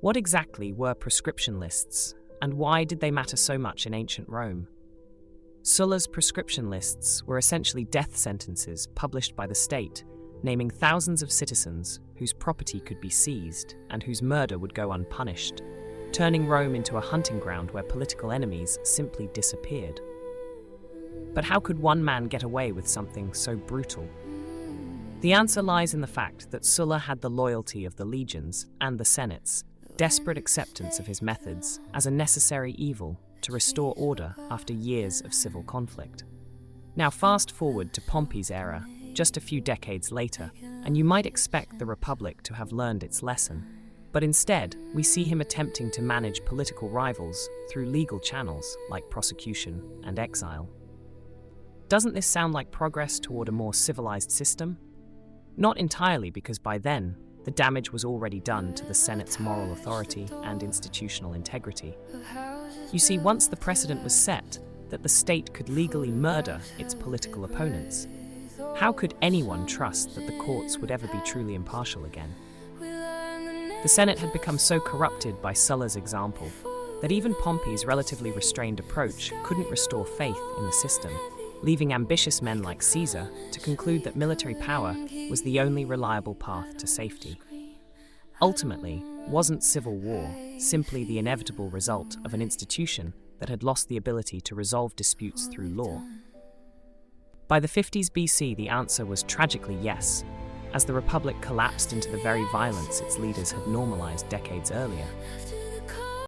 What exactly were proscription lists, and why did they matter so much in ancient Rome? Sulla's proscription lists were essentially death sentences published by the state, naming thousands of citizens whose property could be seized and whose murder would go unpunished, turning Rome into a hunting ground where political enemies simply disappeared. But how could one man get away with something so brutal? The answer lies in the fact that Sulla had the loyalty of the legions and the senates, desperate acceptance of his methods as a necessary evil to restore order after years of civil conflict. Now fast forward to Pompey's era, just a few decades later, and you might expect the Republic to have learned its lesson. But instead, we see him attempting to manage political rivals through legal channels like prosecution and exile. Doesn't this sound like progress toward a more civilized system? Not entirely, because by then, the damage was already done to the Senate's moral authority and institutional integrity. You see, once the precedent was set that the state could legally murder its political opponents, how could anyone trust that the courts would ever be truly impartial again? The Senate had become so corrupted by Sulla's example that even Pompey's relatively restrained approach couldn't restore faith in the system, leaving ambitious men like Caesar to conclude that military power was the only reliable path to safety. Ultimately, wasn't civil war simply the inevitable result of an institution that had lost the ability to resolve disputes through law? By the 50s BC, the answer was tragically yes, as the Republic collapsed into the very violence its leaders had normalized decades earlier.